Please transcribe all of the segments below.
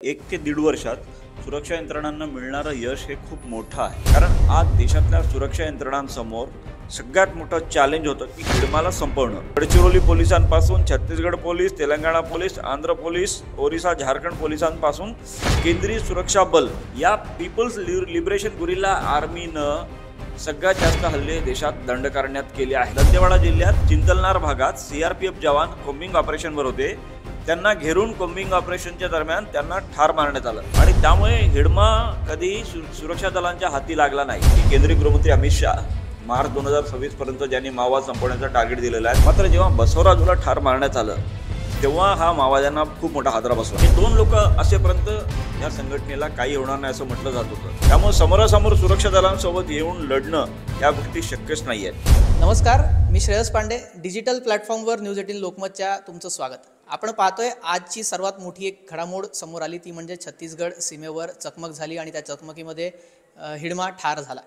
1 ते 1.5 वर्षात सुरक्षा यंत्रणांना मिळणारं यश हे खूप मोठं आहे। कारण आज देशातल्या सुरक्षा यंत्रणांसमोर सगळ्यात मोठं चॅलेंज होतं की हिडमाला संपवणं। गडचिरोली पोलिसांपासून Chhattisgarh police, Telangana police, Andhra police, Orissa, Jharkhand पोलिसांपासून केंद्रीय सुरक्षा बल या पीपल्स लिबरेशन गुरिल्ला आर्मीनं सगळ्यात जास्त हल्ले देशात दंडकारण्यात केले आहेत। दंतेवाडा जिल्ह्यात चिंतलनार भागात सीआरपीएफ जवान कोम्बिंग ऑपरेशनवर होते। त्यांना घेरून कोम्बिंग ऑपरेशनच्या दरम्यान त्यांना ठार मारण्यात आलं आणि त्यामुळे हिडमा कधी सुरक्षा दलांच्या हाती लागला नाही। केंद्रीय गृहमंत्री अमित शाह मार्च 2026 पर्यंत ज्यांनी माओवाद संपवण्याचा टार्गेट दिलेला आहे, मात्र जेव्हा बसवराजूला ठार मारण्यात आलं तेव्हा हा माओवाद्यांना खूप मोठा हादरा बसला। हे दोन लोक असेपर्यंत या संघटनेला काही होणार नाही असं म्हटलं जात होतं। त्यामुळे समोरासमोर सुरक्षा दलांसोबत येऊन लढणं या गोष्टी शक्यच नाही आहेत। नमस्कार, मी श्रेयस पांडे, डिजिटल प्लॅटफॉर्मवर न्यूज 18 लोकमतच्या तुमचं स्वागत। आपण पाहतोय आजची सर्वात मोठी एक घडामोड समोर आली, ती म्हणजे छत्तीसगड सीमेवर चकमक झाली आणि त्या चकमकीमध्ये हिडमा ठार झाला।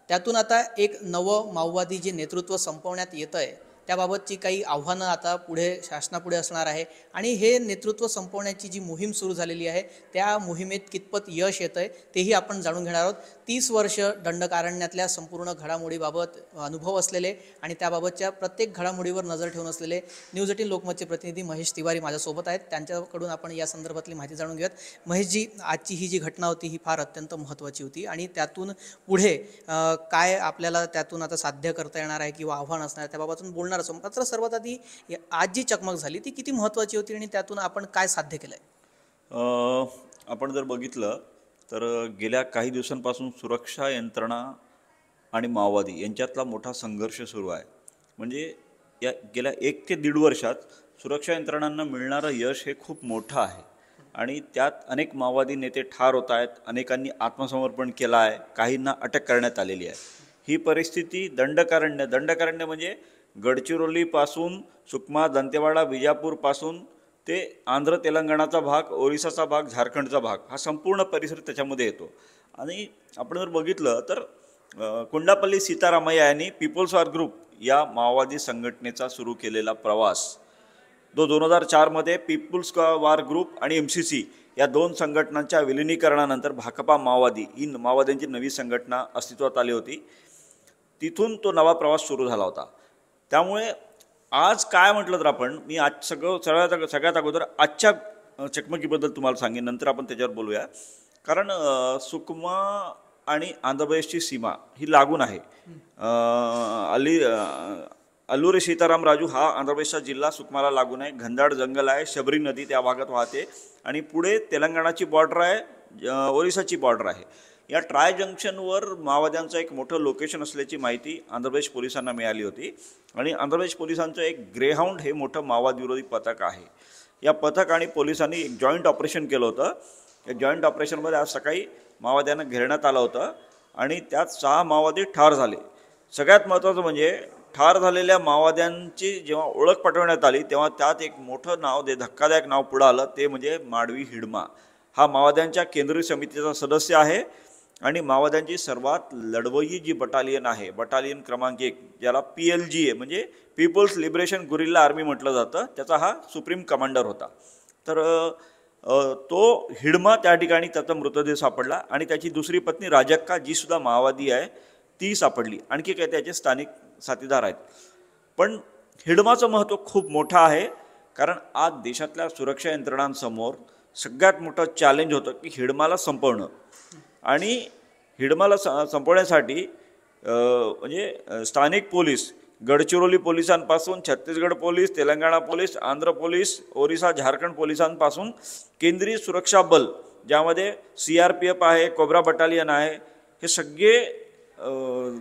त्यातून आता एक नवं माओवादी जे नेतृत्व संपवण्यात येतंय त्याबाबतची काही आव्हानं आता पुढे शासनापुढे असणार आहे आणि हे नेतृत्व संपवण्याची जी मोहीम सुरू झालेली आहे त्या मोहिमेत कितपत यश येतंय तेही आपण जाणून घेणार आहोत। 30 वर्ष दंडकारण्यातल्या संपूर्ण घडामोडीबाबत अनुभव असलेले आणि त्याबाबतच्या प्रत्येक घडामोडीवर नजर ठेवून असलेले न्यूज 18 लोकमतचे प्रतिनिधी महेश तिवारी माझ्यासोबत आहेत। त्यांच्याकडून आपण या संदर्भातली माहिती जाणून घेऊयात। महेशजी, आजची ही जी घटना होती ही फार अत्यंत महत्त्वाची होती आणि त्यातून पुढे काय आपल्याला त्यातून आता साध्य करता येणार आहे किंवा आव्हान असणार आहे त्याबाबतून बोलणार। मात्र सर्वात आधी आज जी चकमक झाली ती किती महत्त्वाची होती आणि त्यातून आपण काय साध्य केलंय? आपण जर बघितलं तर गेल्या काही दिवसांपासून सुरक्षा यंत्रणा आणि माओवादी यांच्यातला मोठा संघर्ष सुरू आहे। म्हणजे या गेल्या 1 ते 1.5 वर्षात सुरक्षा यंत्रणांना मिळणारं यश हे खूप मोठं आहे आणि त्यात अनेक माओवादी नेते ठार होत आहेत, अनेकांनी आत्मसमर्पण केलं आहे, काहींना अटक करण्यात आलेली आहे। ही परिस्थिती दंडकारण्य म्हणजे गडचिरोलीपासून सुकमा, दंतेवाडा, विजापूरपासून ते आंध्र तेलंगणाचा भाग, ओरिसाचा भाग, झारखंडचा भाग हा संपूर्ण परिसर त्याच्यामध्ये येतो। आणि आपण जर बघितलं तर कोंडापल्ली सीतारामय्या यांनी पीपल्स वॉर ग्रुप या माओवादी संघटनेचा सुरू केलेला प्रवास 2004 मध्ये पीपल्स वॉर ग्रुप आणि MCC या दोन संघटनांच्या विलिनीकरणानंतर भाकपा माओवादी ही माओवाद्यांची नवी संघटना अस्तित्वात आली होती। तिथून तो नवा प्रवास सुरू झाला होता। त्यामुळे आज काय म्हटलं तर मी आज सगळ्यात अगोदर आजच्या चकमकीबद्दल तुम्हाला सांगेन, नंतर आपण त्याच्यावर बोलूया। कारण सुकमा आणि आंध्र प्रदेशची सीमा ही लागून आहे। अल्लुरी सीताराम राजू हा आंध्र प्रदेशचा जिल्हा सुकमाला लागून आहे। घनदाट जंगल आहे, शबरी नदी त्या भागात वाहते आणि पुढे तेलंगणाची बॉर्डर आहे, ओरिसाची बॉर्डर आहे। या ट्राय जंक्शनवर माओवाद्यांचं एक मोठं लोकेशन असल्याची माहिती आंध्र प्रदेश पोलिसांना मिळाली होती आणि आंध्र प्रदेश पोलिसांचं एक ग्रेहाउंड हे मोठं माओवाद विरोधी पथक आहे। या पथक आणि पोलिसांनी एक जॉईंट ऑपरेशन केलं होतं। या जॉईंट ऑपरेशनमध्ये आज सकाळी माओवाद्यांना घेरण्यात आलं होतं आणि त्यात 6 माओवादी ठार झाले। सगळ्यात महत्त्वाचं म्हणजे ठार झालेल्या माओवाद्यांची जेव्हा ओळख पटवण्यात आली तेव्हा त्यात एक मोठं नाव धक्कादायक नाव पुढं आलं, ते म्हणजे माडवी हिडमा। हा माओवाद्यांच्या केंद्रीय समितीचा सदस्य आहे आणि माओवाद्यांची सर्वात लढवय्यी जी बटालियन आहे, बटालियन क्रमांक 1 ज्याला PLGA म्हणजे पीपल्स लिबरेशन गुरिल्ला आर्मी म्हटलं जातं, त्याचा हा सुप्रीम कमांडर होता। तर तो हिडमा त्या ठिकाणी त्याचा मृतदेह सापडला आणि त्याची दुसरी पत्नी राजक्का जी सुद्धा माओवादी आहे ती सापडली। आणखी काही त्याचे स्थानिक साथीदार आहेत। पण हिडमाचं महत्त्व खूप मोठं आहे कारण आज देशातल्या सुरक्षा यंत्रणांसमोर सगळ्यात मोठं चॅलेंज होतं की हिडमाला संपवणं आणि हिडमाला संपवण्यासाठी म्हणजे स्थानिक पोलीस गडचिरोली पोलिसांपासून Chhattisgarh police, Telangana police, Andhra police, Orissa, Jharkhand पोलिसांपासून केंद्रीय सुरक्षा बल ज्यामध्ये CRPF आहे, कोब्रा बटालियन आहे, हे सगळे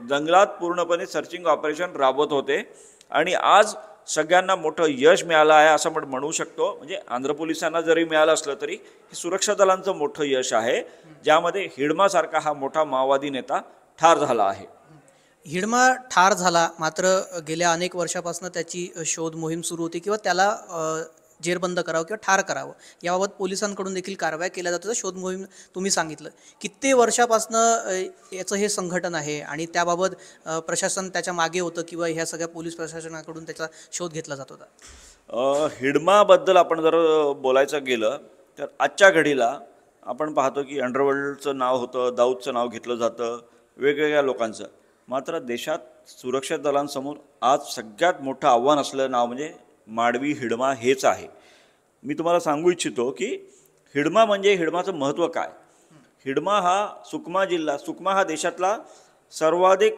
जंगलात पूर्णपणे सर्चिंग ऑपरेशन राबवत होते आणि आज सगळ्यांना मोठं यश मिळालं आहे असं आपण म्हणू शकतो। म्हणजे आंध्र पोलिसांना जरी मिळालं असलं तरी हे सुरक्षा दलांचं मोठं यश आहे, ज्यामध्ये हिडमासारखा हा मोठा माओवादी नेता ठार झाला आहे। हिडमा ठार झाला, मात्र गेल्या अनेक वर्षापासून त्याची शोध मोहीम सुरू होती किंवा त्याला जेरबंद करावं किंवा ठार करावं याबाबत पोलिसांकडून देखील कारवाई केल्या जातात। शोध मोहीम तुम्ही सांगितलं, किती वर्षापासून याचं हे संघटन आहे आणि त्याबाबत प्रशासन त्याच्या मागे होतं किंवा ह्या सगळ्या पोलीस प्रशासनाकडून त्याचा शोध घेतला जात होता? हिडमाबद्दल आपण जर बोलायचं गेलं तर आजच्या घडीला आपण पाहतो की अंडरवर्ल्डचं नाव होतं, दाऊदचं नाव घेतलं जातं, वेगवेगळ्या लोकांचं. मात्र देशात सुरक्षा दलांसमोर आज सगळ्यात मोठं आव्हान असलेलं नाव म्हणजे माडवी हिडमा हेच आहे. मी तुम्हाला सांगू इच्छितो की हिडमा म्हणजे हिडमाचं महत्त्व काय. हिडमा हा सुकमा हा देशातला सर्वाधिक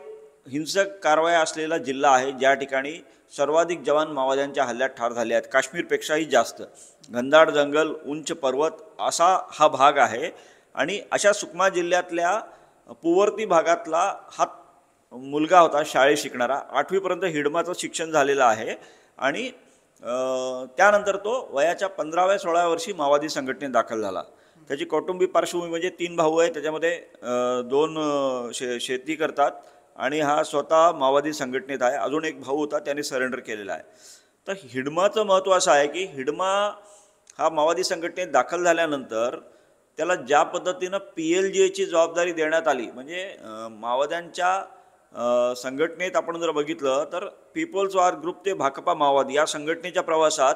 हिंसक कारवाया असलेला जिल्हा आहे, ज्या ठिकाणी सर्वाधिक जवान माओवाद्यांच्या हल्ल्यात ठार झाले आहेत. काश्मीरपेक्षाही जास्त घनदाट जंगल, उंच पर्वत असा हा भाग आहे. आणि अशा सुकमा जिल्ह्यातल्या पुवर्ती भागातला हा मुलगा होता शाळेत शिकणारा. 8वीपर्यंत हिडमाचं शिक्षण झालेलं आहे आणि त्यानंतर तो वयाच्या 15व्या-16व्या वर्षी माओवादी संघटनेत दाखल झाला. त्याची कौटुंबिक पार्श्वभूमी म्हणजे 3 भाऊ आहे, त्याच्यामध्ये 2 शेती करतात आणि हा स्वतः माओवादी संघटनेत आहे. अजून एक भाऊ होता, त्याने सरेंडर केलेला आहे. तर हिडमाचं महत्त्व असं आहे की हिडमा हा माओवादी संघटनेत दाखल झाल्यानंतर त्याला ज्या पद्धतीनं PLGAची जबाबदारी देण्यात आली, म्हणजे माओवाद्यांच्या संघटनेत आपण जर बघितलं तर पीपल्स वॉर ग्रुप ते भाकपा माओवादी या संघटनेच्या प्रवासात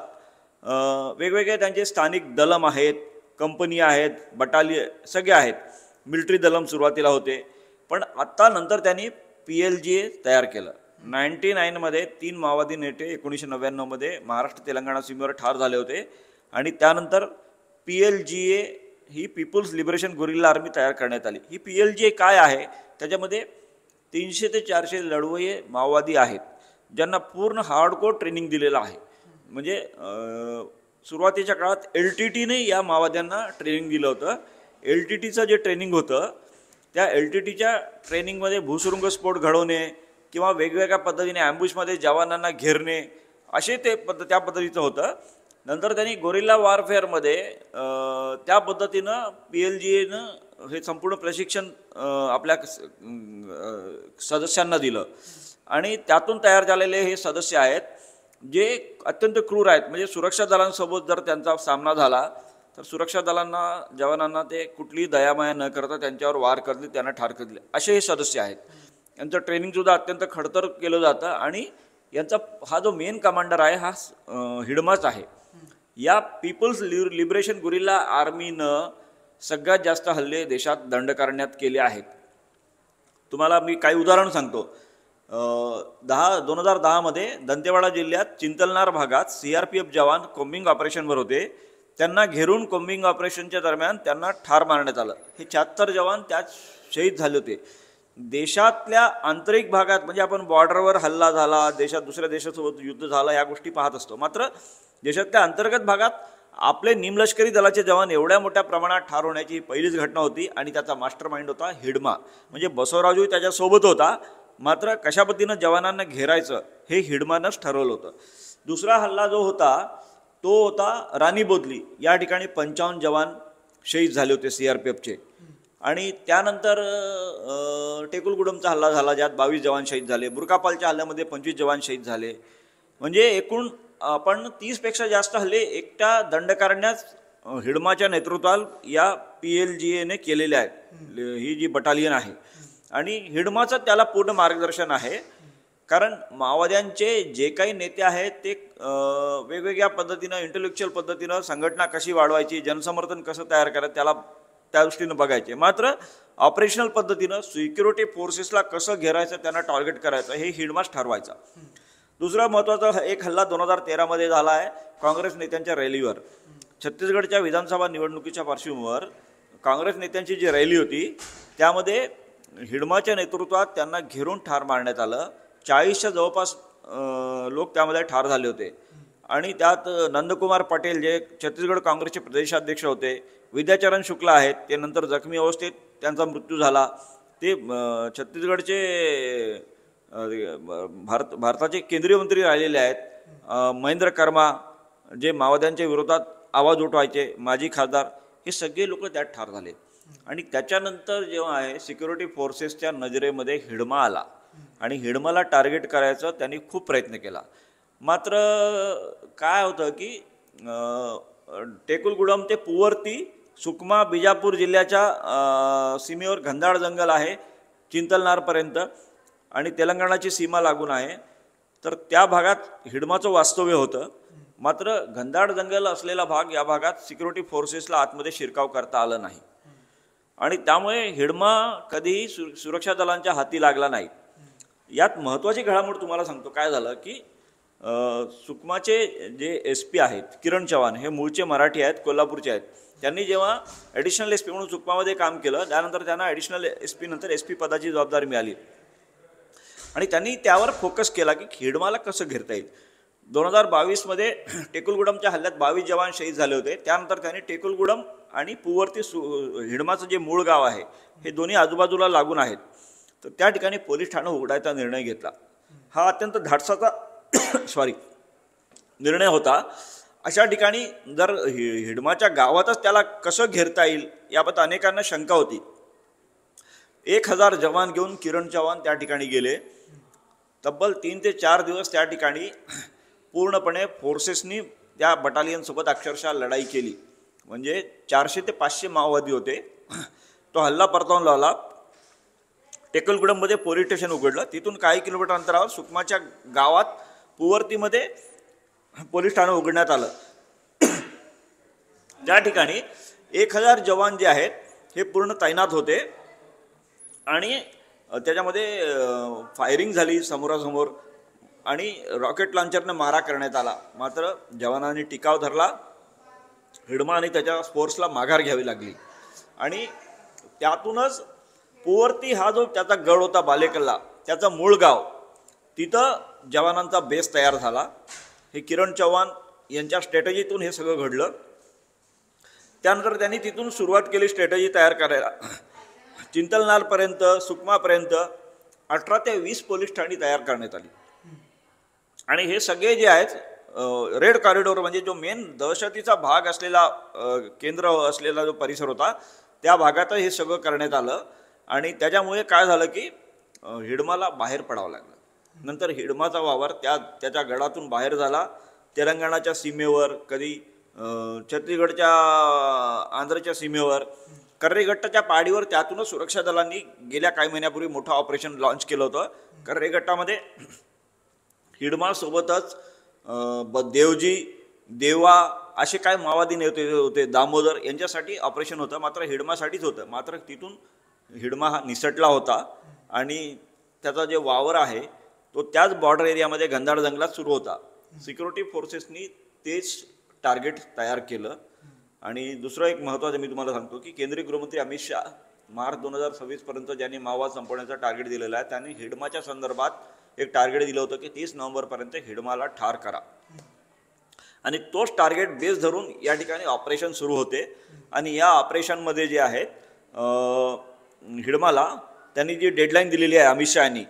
वेगवेगळे त्यांचे स्थानिक दलम आहेत, कंपनी आहेत, बटालियन सगळे आहेत. मिलिटरी दलम सुरुवातीला होते, पण आत्ता नंतर त्यांनी PLGA तयार केलं. 99मध्ये 3 माओवादी नेते 1999मध्ये महाराष्ट्र तेलंगणा सीमेवर ठार झाले होते आणि त्यानंतर PLGA ही पीपल्स लिबरेशन गुरिल्ला आर्मी तयार करण्यात आली. ही PLGA काय आहे, त्याच्यामध्ये 300 ते 400 लढवय्ये माओवादी आहेत, ज्यांना पूर्ण हार्डकोर ट्रेनिंग दिलेलं आहे. म्हणजे सुरुवातीच्या काळात LTTने या माओवाद्यांना ट्रेनिंग दिलं होतं. LTTचं जे ट्रेनिंग होतं त्या LTTच्या ट्रेनिंगमध्ये भूसुरुंगस्फोट घडवणे किंवा वेगवेगळ्या पद्धतीने ॲम्बुशमध्ये जवानांना घेरणे असे ते त्या पद्धतीचं होतं. नंतर त्यांनी गोरिल्ला वॉरफेअरमध्ये त्या पद्धतीनं PLGAनं हे संपूर्ण प्रशिक्षण आपल्या सदस्यांना दिलं आणि त्यातून तयार झालेले हे सदस्य आहेत जे अत्यंत क्रूर आहेत. म्हणजे सुरक्षा दलांसोबत जर त्यांचा सामना झाला तर सुरक्षा दलांना जवानांना ते कुठलीही दयामाया न करता त्यांच्यावर वार करतील, त्यांना ठार करतील, असे हे सदस्य आहेत. यांचं ट्रेनिंगसुद्धा अत्यंत खडतर केलं जातं आणि यांचा हा जो मेन कमांडर आहे हा हिडमाच आहे. या पीपल्स लिबरेशन गुरिल्ला आर्मीनं सगळ्यात जास्त हल्ले देशात दंडकारण्यात केले आहेत. तुम्हाला मी काही उदाहरण सांगतो. 2010मध्ये दंतेवाडा जिल्ह्यात चिंतलनार भागात CRPF जवान कोम्बिंग ऑपरेशनवर होते. त्यांना घेरून कोम्बिंग ऑपरेशनच्या दरम्यान त्यांना ठार मारण्यात आलं. हे 76 जवान त्यात शहीद झाले होते. देशातल्या आंतरिक भागात म्हणजे आपण बॉर्डरवर हल्ला झाला, देशात दुसऱ्या देशासोबत युद्ध झालं, या गोष्टी पाहत असतो. मात्र देशातल्या अंतर्गत भागात आपले निमलष्करी दलाचे जवान एवढ्या मोठ्या प्रमाणात ठार होण्याची पहिलीच घटना होती आणि त्याचा मास्टर माइंड होता हिडमा. म्हणजे बसवराजू त्याच्यासोबत होता, मात्र कशा पद्धतीनं जवानांना घेरायचं हे हिडमानंच ठरवलं होतं. दुसरा हल्ला जो होता तो होता राणी बोदली. या ठिकाणी 55 जवान शहीद झाले होते CRPFचे. आणि त्यानंतर टेकुलगुडमचा हल्ला झाला, ज्यात 22 जवान शहीद झाले. बुरकापालच्या हल्ल्यामध्ये 25 जवान शहीद झाले. म्हणजे एकूण आपण 30पेक्षा जास्त हल्ले एकट्या दंडकारण्यास हिडमाच्या नेतृत्वात या PLGAने केलेले आहेत. ही जी बटालियन आहे आणि हिडमाचं त्याला पूर्ण मार्गदर्शन आहे. कारण माओवाद्यांचे जे काही नेते आहेत ते वेगवेगळ्या पद्धतीनं इंटेलेक्च्युअल पद्धतीनं संघटना कशी वाढवायची, जनसमर्थन कसं तयार करायचं त्याला त्या दृष्टीनं बघायचे. मात्र ऑपरेशनल पद्धतीनं सिक्युरिटी फोर्सेसला कसं घेरायचं, त्यांना टार्गेट करायचं हे हिडमाच ठरवायचा. दुसरा महत्त्वाचा एक हल्ला 2013मध्ये झाला आहे काँग्रेस नेत्यांच्या रॅलीवर. छत्तीसगडच्या विधानसभा निवडणुकीच्या पार्श्वभूमीवर काँग्रेस नेत्यांची जी रॅली होती त्यामध्ये हिडमाच्या नेतृत्वात त्यांना घेरून ठार मारण्यात आलं. 40च्या जवळपास लोक त्यामध्ये ठार झाले होते आणि त्यात नंदकुमार पटेल जे छत्तीसगड काँग्रेसचे प्रदेशाध्यक्ष होते, विद्याचरण शुक्ला आहेत, ते नंतर जखमी अवस्थेत त्यांचा मृत्यू झाला. ते छत्तीसगडचे भारताचे केंद्रीय मंत्री राहिलेले आहेत. महेंद्र कर्मा जे माओवाद्यांच्या विरोधात आवाज उठवायचे माजी खासदार, हे सगळे लोक त्यात ठार झाले. आणि त्याच्यानंतर जेव्हा आहे सिक्युरिटी फोर्सेसच्या नजरेमध्ये हिडमा आला आणि हिडमाला टार्गेट करायचं त्यांनी खूप प्रयत्न केला. मात्र काय होतं की टेकुलगुडम ते पुवर्ती सुकमा बिजापूर जिल्ह्याच्या सीमेवर घनदाट जंगल आहे चिंतलनारपर्यंत आणि तेलंगणाची सीमा लागून आहे. तर त्या भागात हिडमाचं वास्तव्य होतं मात्र घनदाट जंगल असलेला भाग, या भागात सिक्युरिटी फोर्सेसला आतमध्ये शिरकाव करता आलं नाही आणि त्यामुळे हिडमा कधीही सुरक्षा दलांच्या हाती लागला नाही. यात महत्त्वाची घडामोड तुम्हाला सांगतो. काय झालं की सुकमाचे जे SP आहेत किरण चव्हाण, हे मूळचे मराठी आहेत, कोल्हापूरचे आहेत. त्यांनी जेव्हा ॲडिशनल SP म्हणून सुकमामध्ये काम केलं, त्यानंतर त्यांना ॲडिशनल SP नंतर SP पदाची जबाबदारी मिळाली आणि त्यांनी त्यावर फोकस केला की हिडमाला कसं घेरता येईल. 2022मध्ये टेकुलगुडमच्या हल्ल्यात 22 जवान शहीद झाले होते. त्यानंतर त्यांनी टेकुलगुडम आणि पुवर्ती हिडमाचं जे मूळ गाव आहे, हे दोन्ही आजूबाजूला लागून आहेत, तर त्या ठिकाणी पोलीस ठाणं उघडायचा निर्णय घेतला. हा अत्यंत धाडसाचा निर्णय होता. अशा ठिकाणी जर हिडमाच्या गावातच त्याला कसं घेरता येईल याबाबत अनेकांना शंका होती. 1000 जवान घेऊन किरण चव्हाण त्या ठिकाणी गेले. तब्बल 3 ते 4 दिवस त्या ठिकाणी पूर्णपणे फोर्सेसनी त्या बटालियनसोबत अक्षरशः लढाई केली. म्हणजे 400 ते 500 माओवादी होते. तो हल्ला परतावून लावला. टेकलगुडममध्ये पोलीस स्टेशन उघडलं. तिथून काही किलोमीटर अंतरावर सुकमाच्या गावात पुवर्तीमध्ये पोलीस ठाणं उघडण्यात आलं. त्या ठिकाणी 1000 जवान जे आहेत हे पूर्ण तैनात होते आणि त्याच्यामध्ये फायरिंग झाली समोरासमोर आणि रॉकेट लॉन्चरने मारा करण्यात आला. मात्र जवानांनी टिकाव धरला. हिडमा आणि त्याच्या फोर्सला माघार घ्यावी लागली आणि त्यातूनच पुवर्ती हा जो त्याचा गड होता बालेकल्ला, त्याचा मूळ गाव, तिथं जवानांचा बेस तयार झाला. हे किरण चव्हाण यांच्या स्ट्रॅटेजीतून हे सगळं घडलं. त्यानंतर त्यांनी तिथून सुरुवात केली स्ट्रॅटेजी तयार करायला. चिंतलनारपर्यंत, सुकमापर्यंत 18 ते 20 पोलीस ठाणी तयार करण्यात आली आणि हे सगळे जे आहेत रेड कॉरिडॉर, म्हणजे जो मेन दहशतीचा भाग असलेला केंद्र असलेला जो परिसर होता, त्या भागात हे सगळं करण्यात आलं आणि त्याच्यामुळे काय झालं की हिडमाला बाहेर पडावं लागलं. नंतर हिडमाचा वावर त्याच्या गडातून बाहेर झाला. तेलंगणाच्या सीमेवर, कधी छत्तीसगडच्या आंध्रच्या सीमेवर, कर्रेगट्टाच्या पहाडीवर, त्यातूनच सुरक्षा दलांनी गेल्या काही महिन्यापूर्वी मोठं ऑपरेशन लॉन्च केलं होतं. कर्रेगट्टामध्ये हिडमासोबतच देवजी, देवा असे काय माओवादी नेते होते, दामोदर यांच्यासाठी ऑपरेशन होतं, मात्र हिडमासाठीच होतं. मात्र तिथून हिडमा हा निसटला होता आणि त्याचा जे वावर आहे तो त्याच बॉर्डर एरियामध्ये घनदाट जंगलात सुरू होता. सिक्युरिटी फोर्सेसनी तेच टार्गेट तयार केलं. आणि दुसरं एक महत्त्वाचं मी तुम्हाला सांगतो की केंद्रीय गृहमंत्री अमित शहा मार्च 2026पर्यंत ज्यांनी माओवाद संपवण्याचा टार्गेट दिलेला आहे, त्यांनी हिडमाच्या संदर्भात एक टार्गेट दिलं होतं की 30 नोव्हेंबरपर्यंत हिडमाला ठार करा आणि तोच टार्गेट बेस धरून या ठिकाणी ऑपरेशन सुरू होते. आणि या ऑपरेशनमध्ये जे आहेत हिडमाला त्यांनी जी डेडलाईन दिलेली आहे अमित शहानी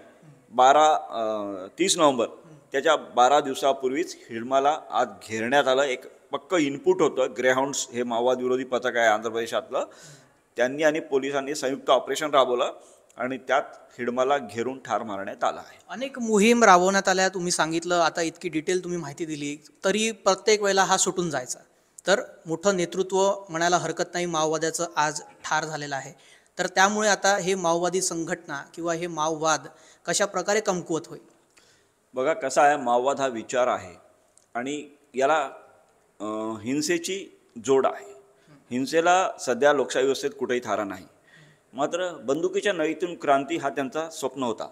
30 नोव्हेंबर, त्याच्या 12 दिवसापूर्वीच हिडमाला आज घेरण्यात आलं. एक पक्क इनपुट होतं. ग्रेहाउंड्स हे माओवाद विरोधी पथक आहे आंध्र प्रदेशातलं, त्यांनी आणि पोलिसांनी संयुक्त ऑपरेशन राबवलं आणि त्यात हिडमाला घेरून ठार मारण्यात आला आहे. अनेक मोहीम राबवण्यात आल्या. तुम्ही सांगितलं, आता इतकी डिटेल तुम्ही माहिती दिली, तरी प्रत्येक वेळेला हा सुटून जायचा. तर मोठं नेतृत्व म्हणायला हरकत नाही माओवाद्याचं आज ठार झालेलं आहे. तर त्यामुळे आता हे माओवादी संघटना किंवा हे माओवाद कशा प्रकारे कमकुवत होईल? बघा कसं आहे, माओवाद हा विचार आहे आणि याला हिंसेची जोड आहे. हिंसेला सध्या लोकशाही व्यवस्थेत कुठेही थारा नाही. मात्र बंदुकीच्या नळीतून क्रांती हा त्यांचा स्वप्न होता.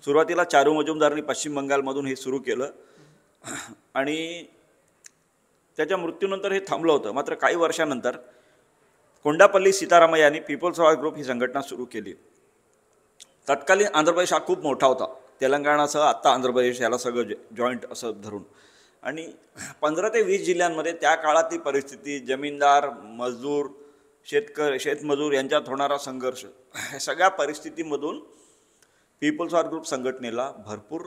सुरुवातीला चारू मजुमदारांनी पश्चिम बंगालमधून हे सुरू केलं आणि त्याच्या मृत्यूनंतर हे थांबलं होतं. मात्र काही वर्षानंतर कोंडापल्ली सीतारामय्या यांनी पीपल्स वॉर ग्रुप ही संघटना सुरू केली. तत्कालीन आंध्र प्रदेश हा खूप मोठा होता, तेलंगणासह आत्ता आंध्र प्रदेश याला सगळं जॉईंट असं धरून. आणि 15 ते 20 जिल्ह्यांमध्ये त्या काळातली परिस्थिती, जमीनदार, मजदूर, शेतमजूर यांच्यात होणारा संघर्ष, ह्या सगळ्या परिस्थितीमधून पीपल्स वॉर ग्रुप संघटनेला भरपूर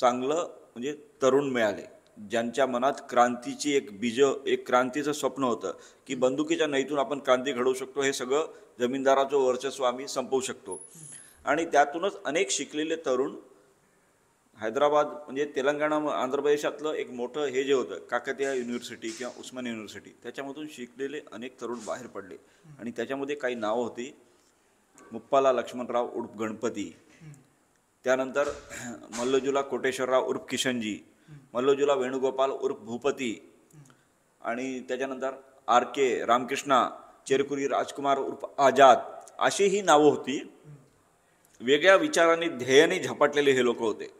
चांगलं म्हणजे तरुण मिळाले, ज्यांच्या मनात क्रांतीची एक क्रांतीचं स्वप्न होतं की बंदुकीच्या नळीतून आपण क्रांती घडवू शकतो, हे सगळं जमीनदाराचं वर्चस्व आम्ही संपवू शकतो. आणि त्यातूनच अनेक शिकलेले तरुण हैदराबाद म्हणजे तेलंगणा आंध्र प्रदेशातलं एक मोठं हे जे होतं काकतीया युनिव्हर्सिटी किंवा उस्मानिया युनिव्हर्सिटी, त्याच्यामधून शिकलेले अनेक तरुण बाहेर पडले. आणि त्याच्यामध्ये काही नावं होती, मुप्पाला लक्ष्मणराव उर्फ गणपती, त्यानंतर मल्लजुला कोटेश्वरराव उर्फ किशनजी, मल्लोजुला वेणुगोपाल उर्फ भूपती आणि त्याच्यानंतर आर के रामकृष्णा, चेरकुरी राजकुमार उर्फ आजाद अशी ही नावं होती. वेगळ्या विचारांनी ध्येयाने झपाटलेले हे लोक होते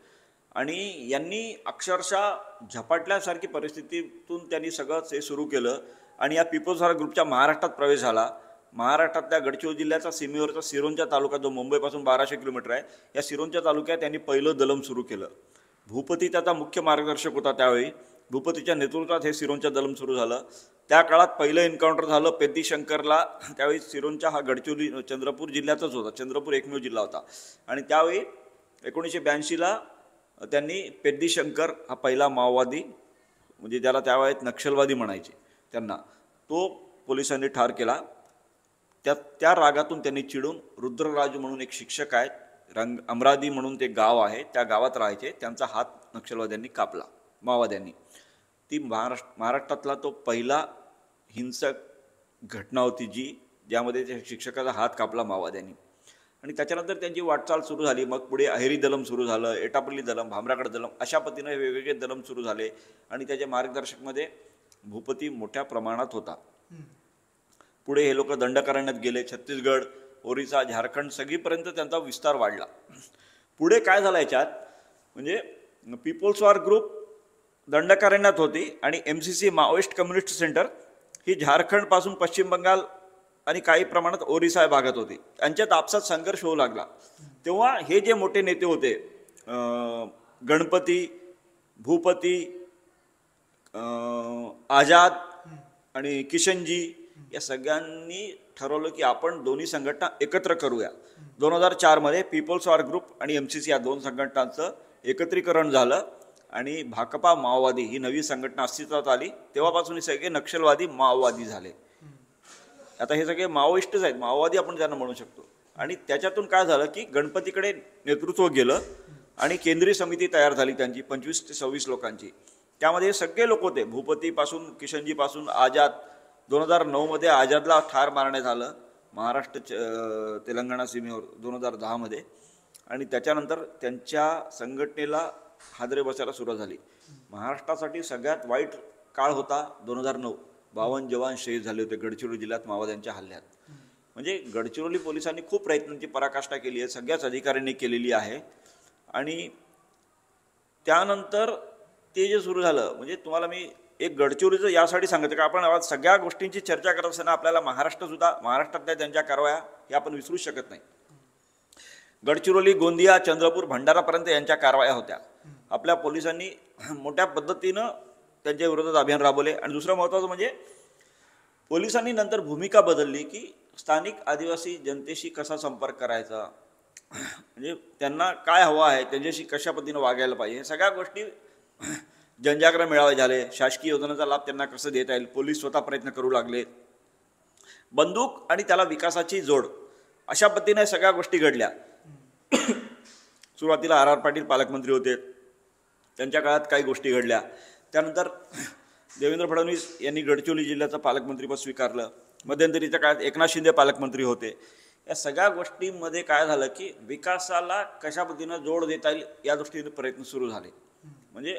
आणि यांनी अक्षरशः झपाटल्यासारखी परिस्थितीतून त्यांनी सगळंच हे सुरू केलं आणि या पीपल्स वॉर ग्रुपच्या महाराष्ट्रात प्रवेश झाला. महाराष्ट्रातल्या गडचिरोली जिल्ह्याचा सीमेवरचा सिरोंचा तालुका जो मुंबईपासून 1200 किलोमीटर आहे, या सिरोंचा तालुक्यात त्यांनी पहिलं दलम सुरू केलं. भूपती त्याचा मुख्य मार्गदर्शक होता. त्यावेळी भूपतीच्या नेतृत्वात हे सिरोंचा दलम सुरू झालं. त्या काळात पहिलं एन्काउंटर झालं पेद्दी शंकरला. त्यावेळी सिरोंचा हा गडचिरोली चंद्रपूर जिल्ह्यातच होता, चंद्रपूर एकमेव जिल्हा होता आणि त्यावेळी 1982ला त्यांनी पेद्दी शंकर हा पहिला माओवादी, म्हणजे ज्याला त्यावेळेत नक्षलवादी म्हणायचे त्यांना, तो पोलिसांनी ठार केला. त्या रागातून त्यांनी चिडून रुद्रराजू म्हणून एक शिक्षक आहेत, अमरादी म्हणून ते गाव आहे, त्या गावात राहायचे, त्यांचा हात नक्षलवाद्यांनी कापला, माओवाद्यांनी. ती महाराष्ट्रातला तो पहिला हिंसक घटना होती ज्यामध्ये त्या शिक्षकाचा हात कापला माओवाद्यांनी. आणि त्याच्यानंतर त्यांची वाटचाल सुरू झाली. मग पुढे अहेरी दलम सुरू झालं, एटापल्ली दलम, भामरागड दलम, अशा पद्धतीने वेगवेगळे दलम सुरू झाले आणि त्याच्या मार्गदर्शकमध्ये भूपती मोठ्या प्रमाणात होता. पुढे हे लोक दंडकारण्यात गेले. छत्तीसगड, ओरिसा, झारखंड सगळीपर्यंत त्यांचा विस्तार वाढला. पुढे काय झालं याच्यात, म्हणजे पीपल्स वॉर ग्रुप दंडकारण्यात होती आणि MCC माओइस्ट कम्युनिस्ट सेंटर ही झारखंडपासून पश्चिम बंगाल आणि काही प्रमाणात ओरिसा या भागात होती. त्यांच्यात आपसात संघर्ष होऊ लागला. तेव्हा हे जे मोठे नेते होते, गणपती, भूपती, आझाद आणि किशनजी, या सगळ्यांनी ठरवलं की आपण दोन्ही संघटना एकत्र करूया. 2004मध्ये पीपल्स वॉर ग्रुप आणि MCC या दोन संघटनांचं एकत्रीकरण झालं आणि भाकपा माओवादी ही नवी संघटना अस्तित्वात आली. तेव्हापासून हे सगळे नक्षलवादी माओवादी झाले. आता हे सगळे माओइस्टच आहेत, माओवादी आपण त्यांना म्हणू शकतो. आणि त्याच्यातून काय झालं की गणपतीकडे नेतृत्व गेलं आणि केंद्रीय समिती तयार झाली त्यांची 25 ते 26 लोकांची. त्यामध्ये सगळे लोक होते, भूपतीपासून किशनजीपासून आझाद. 2009मध्ये आझादला ठार मारण्यात आलं महाराष्ट्र तेलंगणा सीमेवर 2010मध्ये. आणि त्याच्यानंतर त्यांच्या संघटनेला हादरे बसायला सुरुवात झाली. महाराष्ट्रासाठी सगळ्यात वाईट काळ होता 2009. 52 जवान शहीद झाले होते गडचिरोली जिल्ह्यात माओवाद्यांच्या हल्ल्यात. म्हणजे गडचिरोली पोलिसांनी खूप प्रयत्नांची पराकाष्ठा केली आहे, सगळ्याच अधिकाऱ्यांनी केलेली आहे. आणि त्यानंतर ते जे सुरू झालं, म्हणजे तुम्हाला मी एक गडचिरोलीचं यासाठी सांगतो का आपण आज सगळ्या गोष्टींची चर्चा करत असताना आपल्याला महाराष्ट्रातल्या त्यांच्या कारवाया हे आपण विसरू शकत नाही. गडचिरोली, गोंदिया, चंद्रपूर, भंडारापर्यंत यांच्या कारवाया होत्या. आपल्या पोलिसांनी मोठ्या पद्धतीनं त्यांच्या विरोधात अभियान राबवले. आणि दुसरं महत्त्वाचं म्हणजे पोलिसांनी नंतर भूमिका बदलली की स्थानिक आदिवासी जनतेशी कसा संपर्क करायचा, म्हणजे त्यांना काय हवं आहे, त्यांच्याशी कशा पद्धतीनं वागायला पाहिजे, हे सगळ्या गोष्टी जनजागरण मेळावे झाले. शासकीय योजनेचा लाभ त्यांना कसं देता येईल, पोलीस स्वतः प्रयत्न करू लागले. बंदूक आणि त्याला विकासाची जोड, अशा पद्धतीने सगळ्या गोष्टी घडल्या. सुरुवातीला RR पाटील पालकमंत्री होते, त्यांच्या काळात काही गोष्टी घडल्या. त्यानंतर देवेंद्र फडणवीस यांनी गडचिरोली जिल्ह्याचं पालकमंत्रीपद स्वीकारलं. मध्यंतरीच्या काळात एकनाथ शिंदे पालकमंत्री होते. या सगळ्या गोष्टींमध्ये काय झालं की विकासाला कशा पद्धतीनं जोड देता येईल या दृष्टीने प्रयत्न सुरू झाले. म्हणजे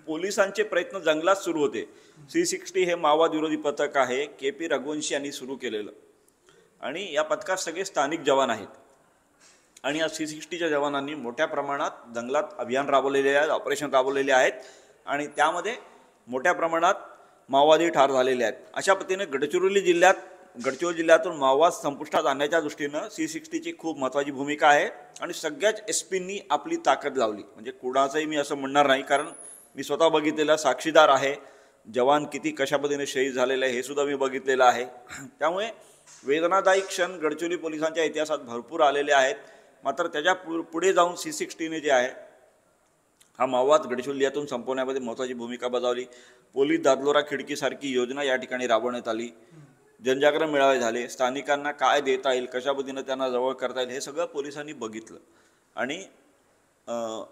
पोलिसांचे प्रयत्न जंगलात सुरू होते. C60 हे माओवाद विरोधी पथक आहे, KP रघुवंशी यांनी सुरू केलेलं. आणि या पथकात सगळे स्थानिक जवान आहेत. आणि या C60च्या जवानांनी मोठ्या प्रमाणात जंगलात अभियान राबवलेले आहेत, ऑपरेशन राबवलेले आहेत आणि त्यामध्ये मोठ्या प्रमाणात माओवादी ठार झालेले आहेत. अशा पद्धतीने गडचिरोली जिल्ह्यातून माओवाद संपुष्टात आणण्याच्या दृष्टीनं C60ची खूप महत्त्वाची भूमिका आहे. आणि सगळ्याच SPंनी आपली ताकद लावली. म्हणजे कुणाचंही मी असं म्हणणार नाही, कारण मी स्वतः बघितलेला साक्षीदार आहे. जवान किती कशा पद्धतीने शहीद झालेले आहे हे सुद्धा मी बघितलेलं आहे. त्यामुळे वेदनादायी क्षण गडचिरोली पोलिसांच्या इतिहासात भरपूर आलेले आहेत. मात्र त्याच्या पुढे जाऊन C60ने जे आहे हा माओवाद गडचिरोली जिल्ह्यातून संपवण्यामध्ये महत्त्वाची भूमिका बजावली. पोलीस दादलोरा खिडकीसारखी योजना या ठिकाणी राबवण्यात आली. जनजागरण मेळावे झाले. स्थानिकांना काय देता येईल, कशा पद्धतीनं त्यांना जवळ करता येईल हे सगळं पोलिसांनी बघितलं. आणि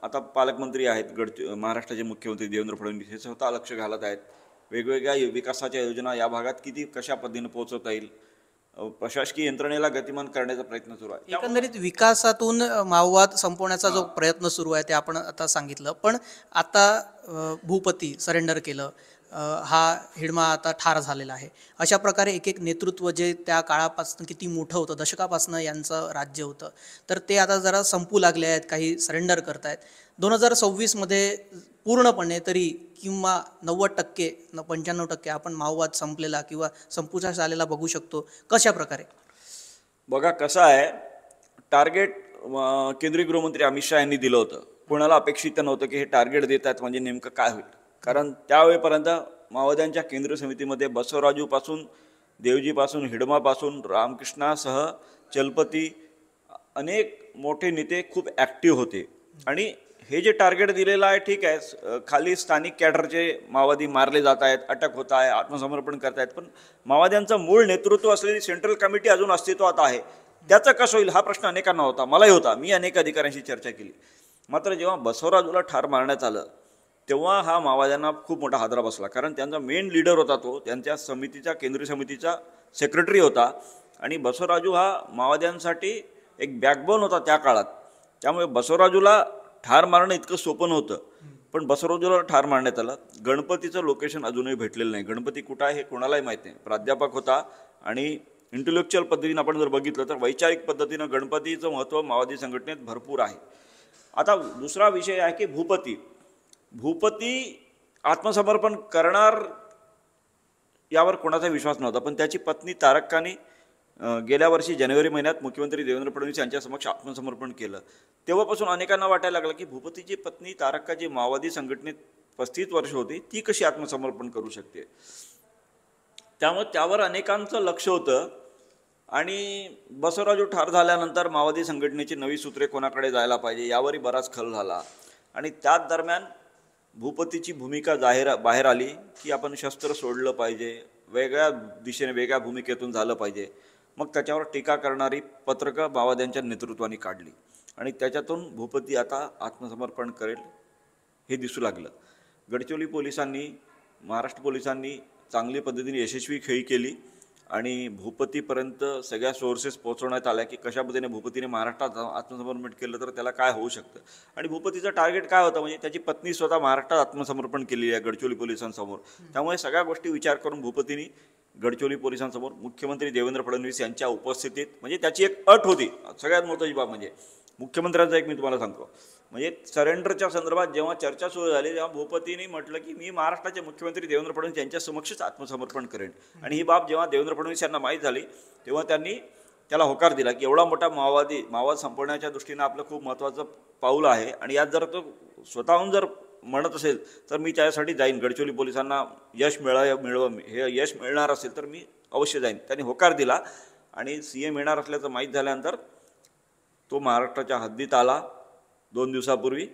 आता पालकमंत्री आहेत महाराष्ट्राचे मुख्यमंत्री देवेंद्र फडणवीस हे स्वतः लक्ष घालत आहेत. वेगवेगळ्या विकासाच्या योजना या भागात किती कशा पद्धतीनं पोहोचवता येईल, प्रशासकीय यंत्रणेला गतिमान करण्याचा प्रयत्न सुरू आहे. एकंदरीत विकासातून माओवाद संपवण्याचा जो प्रयत्न सुरू आहे ते आपण आता सांगितलं, पण आता भूपती सरेंडर केलं, हा हिडमा आता ठार झालेला आहे. अशा प्रकारे एक एक नेतृत्व जे त्या काळापासून किती मोठं होतं, दशकापासून यांचं राज्य होतं, तर ते आता जरा संपू लागले आहेत, काही सरेंडर करतायत. 2026मध्ये पूर्णपणे तरी किंवा 90% 95% आपण माओवाद संपलेला किंवा संपुष्टात आलेला बघू शकतो. कशा प्रकारे? बघा कसं आहे, टार्गेट केंद्रीय गृहमंत्री अमित शहा यांनी दिलं होतं. कोणाला अपेक्षित नव्हतं की हे टार्गेट देत आहेत म्हणजे नेमकं काय होईल. कारण त्यावेळेपर्यंत माओवाद्यांच्या केंद्रीय समितीमध्ये बसवराजूपासून, देवजीपासून, हिडमापासून, रामकृष्णासह चलपती अनेक मोठे नेते खूप ॲक्टिव्ह होते. आणि हे जे टार्गेट दिलेलं आहे ठीक आहे, खाली स्थानिक कॅडरचे माओवादी मारले जात आहेत, अटक होत आहे, आत्मसमर्पण करत आहेत, पण माओवाद्यांचं मूळ नेतृत्व असलेली सेंट्रल कमिटी अजून अस्तित्वात आहे. त्याचं कसं होईल हा प्रश्न अनेकांना होता, मलाही होता. मी अनेक अधिकाऱ्यांशी चर्चा केली. मात्र जेव्हा बसवराजूला ठार मारण्यात आलं तेव्हा हा माओवाद्यांना खूप मोठा हादरा बसला. कारण त्यांचा मेन लीडर होता, तो त्यांच्या समितीचा, केंद्रीय समितीचा सेक्रेटरी होता. आणि बसवराजू हा माओवाद्यांसाठी एक बॅकबोन होता त्या काळात. त्यामुळे बसवराजूला ठार मारणं इतकं सोपं नव्हतं. पण बसवराजूला ठार मारण्यात आलं. गणपतीचं लोकेशन अजूनही भेटलेलं नाही. गणपती कुठं आहे हे कोणालाही माहीत नाही. प्राध्यापक होता आणि इंटेलेक्च्युअल पद्धतीनं आपण जर बघितलं तर वैचारिक पद्धतीनं गणपतीचं महत्त्व माओवादी संघटनेत भरपूर आहे. आता दुसरा विषय आहे की भूपती आत्मसमर्पण करणार यावर कोणाचा विश्वास नव्हता. पण त्याची पत्नी तारक्कानी गेल्या वर्षी जानेवारी महिन्यात मुख्यमंत्री देवेंद्र फडणवीस यांच्या समक्ष आत्मसमर्पण केलं. तेव्हापासून अनेकांना वाटायला लागलं की भूपतीची पत्नी तारक्का जी माओवादी संघटनेत 35 वर्ष होती ती कशी आत्मसमर्पण करू शकते. त्यामुळे त्यावर अनेकांचं लक्ष होतं. आणि बसवराजू ठार झाल्यानंतर माओवादी संघटनेची नवी सूत्रे कोणाकडे जायला पाहिजे यावरही बराच खल झाला. आणि त्याच दरम्यान भूपतीची भूमिका बाहेर आली की आपण शस्त्र सोडलं पाहिजे, वेगळ्या दिशेने वेगळ्या भूमिकेतून झालं पाहिजे. मग त्याच्यावर टीका करणारी पत्रकं माओवाद्यांच्या नेतृत्वाने काढली आणि त्याच्यातून भूपती आता आत्मसमर्पण करेल हे दिसू लागलं. गडचिरोली पोलिसांनी, महाराष्ट्र पोलिसांनी चांगली पद्धतीने यशस्वी खेळी केली आणि भूपतीपर्यंत सगळ्या सोर्सेस पोहोचवण्यात आल्या की कशा पद्धतीने भूपतीने महाराष्ट्रात आत्मसमर्पण केलं तर त्याला काय होऊ शकतं. आणि भूपतीचं टार्गेट काय होतं, म्हणजे त्याची पत्नी स्वतः महाराष्ट्रात आत्मसमर्पण केलेली आहे गडचिरोली पोलिसांसमोर. त्यामुळे सगळ्या गोष्टी विचार करून भूपतीने गडचिरोली पोलिसांसमोर मुख्यमंत्री देवेंद्र फडणवीस यांच्या उपस्थितीत, म्हणजे त्याची एक अट होती. सगळ्यात महत्त्वाची बाब म्हणजे मुख्यमंत्र्यांचा एक मी तुम्हाला सांगतो, म्हणजे सरेंडरच्या संदर्भात जेव्हा चर्चा सुरू झाली तेव्हा भूपतीने म्हटलं की मी महाराष्ट्राचे मुख्यमंत्री देवेंद्र फडणवीस यांच्या समक्षच आत्मसमर्पण करेन. आणि ही बाब जेव्हा देवेंद्र फडणवीस यांना माहीत झाली तेव्हा त्यांनी त्याला होकार दिला की एवढा मोठा माओवाद संपवण्याच्या दृष्टीनं आपलं खूप महत्त्वाचं पाऊल आहे आणि यात जर तो स्वतःहून जर म्हणत असेल तर मी त्यासाठी जाईन. गडचिरोली पोलिसांना यश हे यश मिळणार असेल तर मी अवश्य जाईन. त्यांनी होकार दिला आणि CM येणार असल्याचं माहीत झाल्यानंतर तो महाराष्ट्राच्या हद्दीत आला 2 दिवसापूर्वी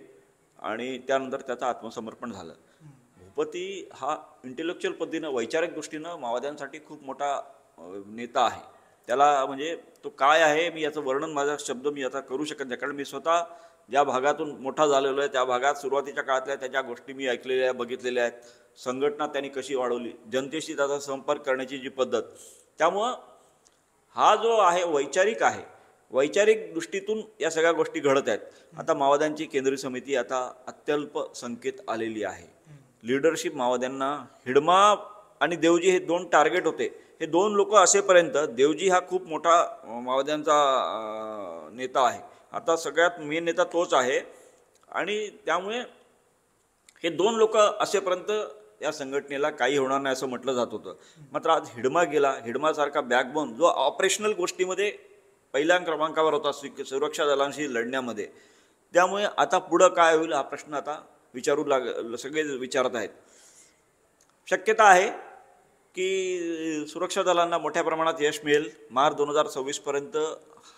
आणि त्यानंतर त्याचं आत्मसमर्पण झालं. भूपती हा इंटेलेक्च्युअल पद्धतीनं, वैचारिक दृष्टीनं माओवाद्यांसाठी खूप मोठा नेता आहे. त्याला म्हणजे तो काय आहे मी याचं वर्णन, माझा शब्द मी आता करू शकत नाही. कारण मी स्वतः ज्या भागातून मोठा झालेलो आहे त्या भागात सुरुवातीच्या काळातल्या त्याच्या गोष्टी मी ऐकलेल्या आहेत, बघितलेल्या आहेत. संघटना त्यांनी कशी वाढवली, जनतेशी त्याचा संपर्क करण्याची जी पद्धत, त्यामुळं हा जो आहे वैचारिक आहे. वैचारिक दृष्टीतून या सगळ्या गोष्टी घडत आहेत. आता माओवाद्यांची केंद्रीय समिती आता अत्यल्प संख्येत आलेली आहे. लीडरशिप माओवाद्यांना हिडमा आणि देवजी हे 2 टार्गेट होते. हे 2 लोक असेपर्यंत देवजी हा खूप मोठा माओवाद्यांचा नेता आहे. आता सगळ्यात मेन नेता तोच आहे आणि त्यामुळे हे 2 लोक असेपर्यंत या संघटनेला काही होणार नाही असं म्हटलं जात होतं. मात्र आज हिडमा गेला. हिडमासारखा बॅकबोन जो ऑपरेशनल गोष्टीमध्ये पहिल्या क्रमांकावर होता सुरक्षा दलांशी लढण्यामध्ये, त्यामुळे आता पुढं काय होईल हा प्रश्न आता सगळे विचारत आहेत. शक्यता आहे की सुरक्षा दलांना मोठ्या प्रमाणात यश मिळेल. मार्च 2026पर्यंत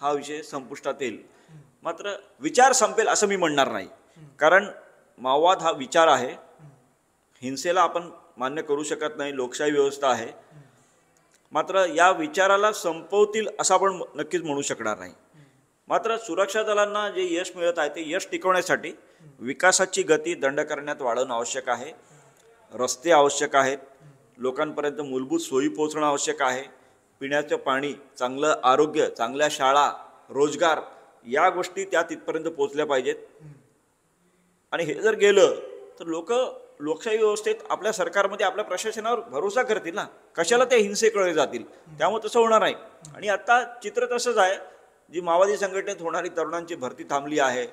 हा विषय संपुष्टात येईल. मात्र विचार संपेल असं मी म्हणणार नाही. कारण माओवाद हा विचार आहे. हिंसेला आपण मान्य करू शकत नाही. लोकशाही व्यवस्था आहे. मात्र या विचाराला संपवतील असं आपण नक्कीच म्हणू शकणार नाही. मात्र सुरक्षा दलांना जे यश मिळत आहे ते यश टिकवण्यासाठी विकासाची गती दंडकारण्यात वाढवणं आवश्यक आहे. रस्ते आवश्यक आहेत. लोकांपर्यंत मूलभूत सोयी पोहोचणं आवश्यक आहे. पिण्याचं पाणी, चांगलं आरोग्य, चांगल्या शाळा, रोजगार या गोष्टी त्या तिथपर्यंत पोहोचल्या पाहिजेत. आणि हे जर गेलं तर लोकशाही व्यवस्थेत आपल्या सरकारमध्ये आपल्या प्रशासनावर भरोसा करतील ना, कशाला त्या हिंसेकडे जातील. त्यामुळे तसं होणार नाही. आणि आता चित्र तसंच आहे, जी माओवादी संघटनेत होणारी तरुणांची भरती थांबली आहे.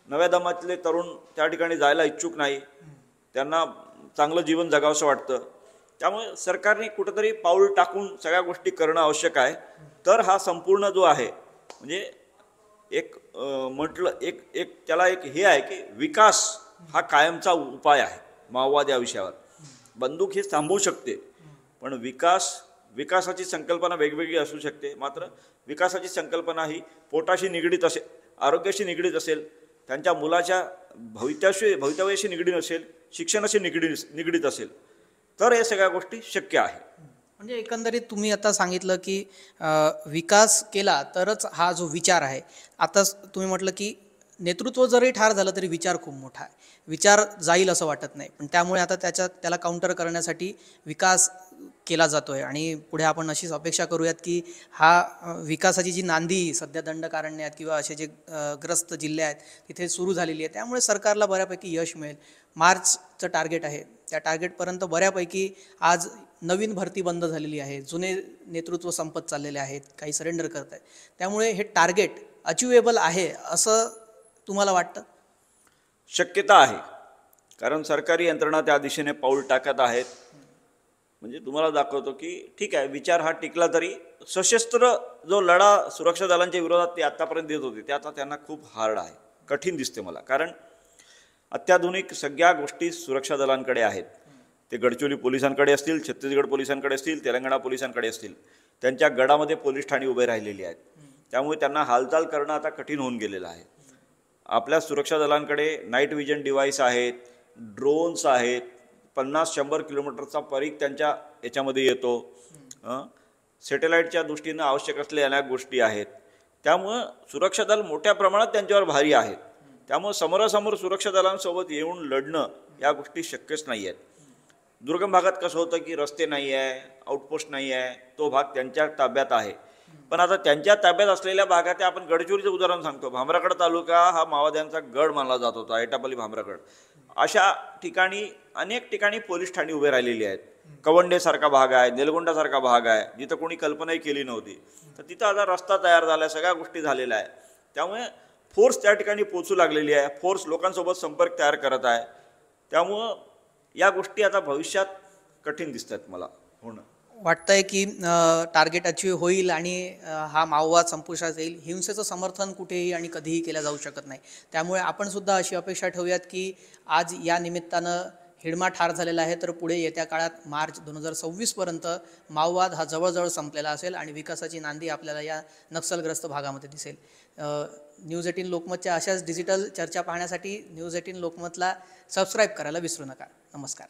नव्या दमातले तरुण त्या ठिकाणी जायला इच्छुक नाही, त्यांना चांगलं जीवन जगावंसं वाटतं. त्यामुळे सरकारने कुठंतरी पाऊल टाकून सगळ्या गोष्टी करणं आवश्यक आहे. तर हा संपूर्ण जो आहे म्हणजे एक म्हटलं एक त्याला एक हे आहे की विकास हा कायमचा उपाय आहे. माओवाद या विषयावर बंदूक हे थांबवू शकते, पण विकासाची संकल्पना वेगवेगळी असू शकते. मात्र विकासाची संकल्पना ही पोटाशी निगडीत असेल, आरोग्याशी निगडीत असेल, त्यांच्या मुलाच्या भवितव्याशी निगडीत असेल, शिक्षणाशी निगडीत असेल, तर या सगळ्या गोष्टी शक्य आहे. म्हणजे एकंदरीत तुम्ही आता सांगितलं की विकास केला तरच हा जो विचार आहे. आता तुम्ही म्हटलं की नेतृत्व जरी ठार झालं तरी विचार खूप मोठा आहे, विचार जाईल असं वाटत नाही. पण त्यामुळे आता त्याला काउंटर करण्यासाठी विकास केला जातो आहे. आणि पुढे आपण अशीच अपेक्षा करूयात की हा विकासाची जी नांदी सध्या दंडकारण्यात किंवा असे जे ग्रस्त जिल्हे आहेत तिथे सुरू झालेली आहे, त्यामुळे सरकारला बऱ्यापैकी यश मिळेल. मार्चचं टार्गेट आहे, त्या टार्गेटपर्यंत बऱ्यापैकी आज नवीन भरती बंद झालेली आहे, जुने नेतृत्व संपत चाललेले आहेत, काही सरेंडर करत आहेत. त्यामुळे हे टार्गेट अचिवेबल आहे असं तुम्हाला वाटतं? शक्यता आहे, कारण सरकारी यंत्रणा त्या दिशेने पाऊल टाकत आहेत. म्हणजे तुम्हाला दाखवतो की ठीक आहे, विचार हा टिकला तरी सशस्त्र जो लढा सुरक्षा दलांच्या विरोधात ते आत्तापर्यंत देत होते ते आता त्यांना खूप हार्ड आहे, कठीण दिसते मला. कारण अत्याधुनिक सगळ्या गोष्टी सुरक्षा दलांकडे आहेत. ते गडचिरोली पोलिसांकडे असतील, छत्तीसगड पोलिसांकडे असतील, तेलंगणा पोलिसांकडे असतील. त्यांच्या गडामध्ये पोलीस ठाणी उभे राहिलेली आहेत. त्यामुळे त्यांना हालचाल करणं आता कठीण होऊन गेलेलं आहे. आपल्या सुरक्षा दलांकडे नाईट विजन डिव्हाइस आहेत, ड्रोन्स आहेत, 50-100 किलोमीटरचा परीघ त्यांच्या याच्यामध्ये येतो. सॅटेलाईटच्या दृष्टीनं आवश्यक असलेल्या अनेक गोष्टी आहेत. त्यामुळं सुरक्षा दल मोठ्या प्रमाणात त्यांच्यावर भारी आहेत. त्यामुळे समोरासमोर सुरक्षा दलांसोबत येऊन लढणं या गोष्टी शक्यच नाही आहेत. दुर्गम भागात कसं होतं की रस्ते नाही आहे, आउटपोस्ट नाही आहे, तो भाग त्यांच्या ताब्यात आहे. पण आता त्यांच्या ताब्यात असलेल्या भागात आपण गडचिरोलीचं उदाहरण सांगतो. भामरागड तालुका हा माओवाद्यांचा गड मानला जात होता, एटापल्ली भामरागड. अशा ठिकाणी अनेक ठिकाणी पोलीस ठाणी उभे राहिलेली आहेत. कवंडेसारखा भाग आहे, नेलगोंडासारखा भाग आहे, जिथं कोणी कल्पनाही केली नव्हती. तर तिथं आता रस्ता तयार झाला आहे, सगळ्या गोष्टी झालेल्या आहे. त्यामुळे फोर्स त्या ठिकाणी पोचू लागलेली आहे, फोर्स लोकांसोबत संपर्क तयार करत आहे. त्यामुळं या गोष्टी आता भविष्यात कठीण दिसतात मला होणं. वाटतंय की टार्गेट अचीव होईल आणि हा माओवाद संपुष्टात येईल. हिंसेचं समर्थन कुठेही आणि कधीही केलं जाऊ शकत नाही. त्यामुळे आपण सुद्धा अशी अपेक्षा ठेवूयात की आज या निमित्तानं हिडमा ठार झालेला आहे, तर पुढे येत्या काळात मार्च 2026पर्यंत माओवाद हा जवळजवळ संपलेला असेल आणि विकासाची नांदी आपल्याला या नक्षलग्रस्त भागामध्ये दिसेल. न्यूज 18 लोकमतच्या अशाच डिजिटल चर्चा पाहण्यासाठी न्यूज 18 लोकमतला सबस्क्राईब करायला विसरू नका. नमस्कार.